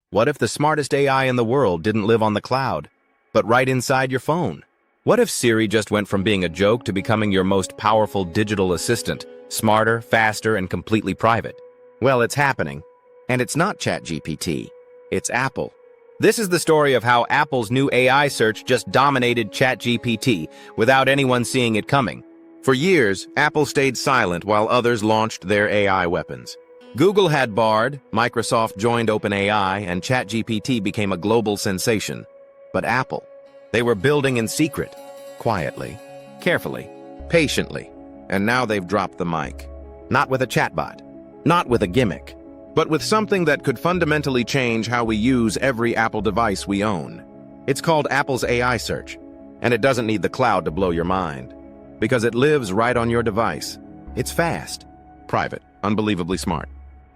What if the smartest AI in the world didn't live on the cloud, but right inside your phone? What if Siri just went from being a joke to becoming your most powerful digital assistant, smarter, faster, and completely private? Well, it's happening. And it's not ChatGPT. It's Apple. This is the story of how Apple's new AI search just dominated ChatGPT without anyone seeing it coming. For years, Apple stayed silent while others launched their AI weapons. Google had Bard, Microsoft joined OpenAI, and ChatGPT became a global sensation. But Apple, they were building in secret, quietly, carefully, patiently, and now they've dropped the mic. Not with a chatbot, not with a gimmick, but with something that could fundamentally change how we use every Apple device we own. It's called Apple's AI search, and it doesn't need the cloud to blow your mind, because it lives right on your device. It's fast, private, unbelievably smart.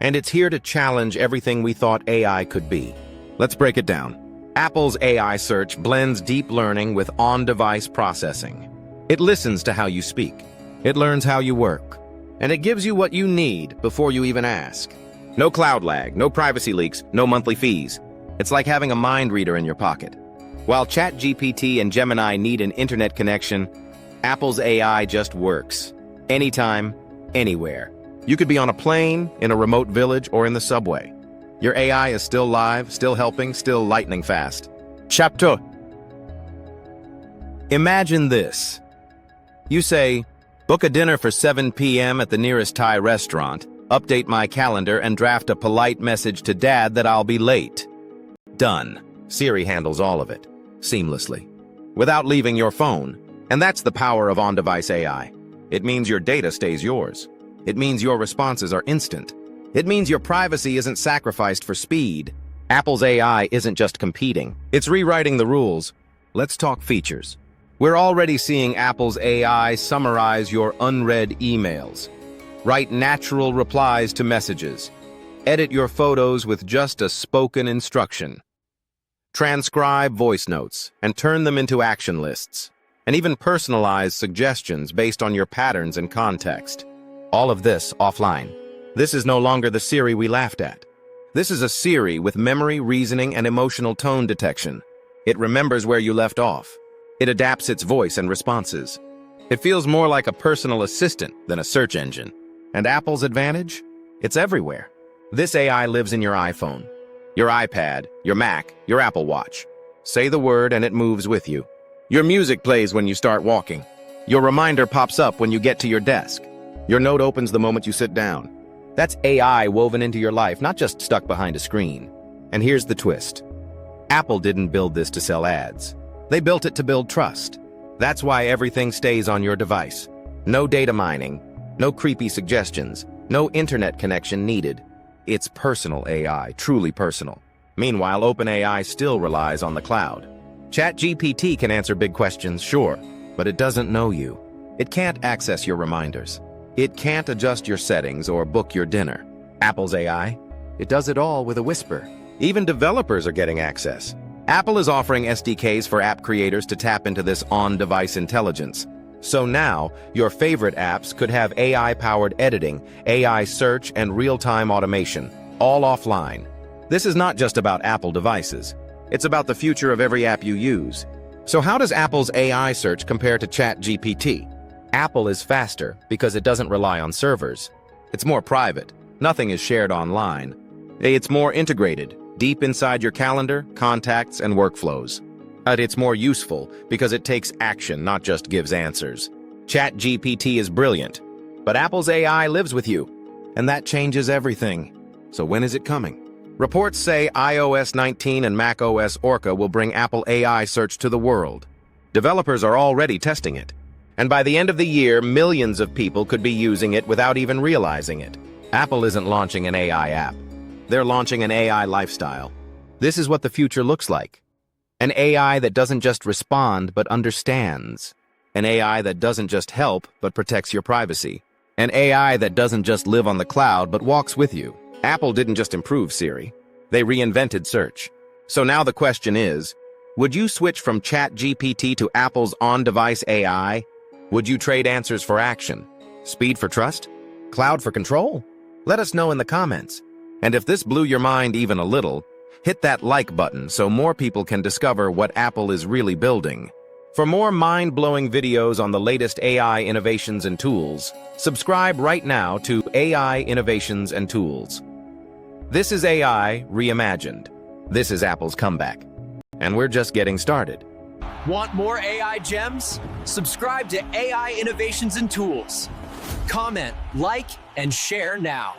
And it's here to challenge everything we thought AI could be. Let's break it down. Apple's AI search blends deep learning with on-device processing. It listens to how you speak. It learns how you work. And it gives you what you need before you even ask. No cloud lag, no privacy leaks, no monthly fees. It's like having a mind reader in your pocket. While ChatGPT and Gemini need an internet connection, Apple's AI just works. Anytime, anywhere. You could be on a plane, in a remote village, or in the subway. Your AI is still live, still helping, still lightning fast. Chapter. Imagine this. You say, book a dinner for 7 p.m. at the nearest Thai restaurant, update my calendar, and draft a polite message to Dad that I'll be late. Done. Siri handles all of it, seamlessly, without leaving your phone. And that's the power of on-device AI. It means your data stays yours. It means your responses are instant. It means your privacy isn't sacrificed for speed. Apple's AI isn't just competing. It's rewriting the rules. Let's talk features. We're already seeing Apple's AI summarize your unread emails, write natural replies to messages, edit your photos with just a spoken instruction, transcribe voice notes and turn them into action lists, and even personalize suggestions based on your patterns and context. All of this offline. This is no longer the Siri we laughed at. This is a Siri with memory, reasoning, and emotional tone detection. It remembers where you left off. It adapts its voice and responses. It feels more like a personal assistant than a search engine. And Apple's advantage? It's everywhere. This AI lives in your iPhone, your iPad, your Mac, your Apple Watch. Say the word and it moves with you. Your music plays when you start walking. Your reminder pops up when you get to your desk. Your note opens the moment you sit down. That's AI woven into your life, not just stuck behind a screen. And here's the twist. Apple didn't build this to sell ads. They built it to build trust. That's why everything stays on your device. No data mining, no creepy suggestions, no internet connection needed. It's personal AI, truly personal. Meanwhile, OpenAI still relies on the cloud. ChatGPT can answer big questions, sure, but it doesn't know you. It can't access your reminders. It can't adjust your settings or book your dinner. Apple's AI, it does it all with a whisper. Even developers are getting access. Apple is offering SDKs for app creators to tap into this on-device intelligence. So now, your favorite apps could have AI-powered editing, AI search, and real-time automation, all offline. This is not just about Apple devices. It's about the future of every app you use. So how does Apple's AI search compare to ChatGPT? Apple is faster because it doesn't rely on servers. It's more private. Nothing is shared online. It's more integrated, deep inside your calendar, contacts, and workflows. It's more useful because it takes action, not just gives answers. ChatGPT is brilliant, but Apple's AI lives with you, and that changes everything. So when is it coming? Reports say iOS 19 and macOS Orca will bring Apple AI search to the world. Developers are already testing it. And by the end of the year, millions of people could be using it without even realizing it. Apple isn't launching an AI app. They're launching an AI lifestyle. This is what the future looks like. An AI that doesn't just respond, but understands. An AI that doesn't just help, but protects your privacy. An AI that doesn't just live on the cloud, but walks with you. Apple didn't just improve Siri. They reinvented search. So now the question is, would you switch from ChatGPT to Apple's on-device AI? Would you trade answers for action? Speed for trust? Cloud for control? Let us know in the comments. And if this blew your mind even a little, Hit that like button so more people can discover what Apple is really building. For more mind-blowing videos on the latest AI innovations and tools, subscribe right now to AI Innovations and Tools. This is AI Reimagined. This is Apple's comeback. And we're just getting started. Want more AI gems? Subscribe to AI Innovations and Tools. Comment, like, and share now.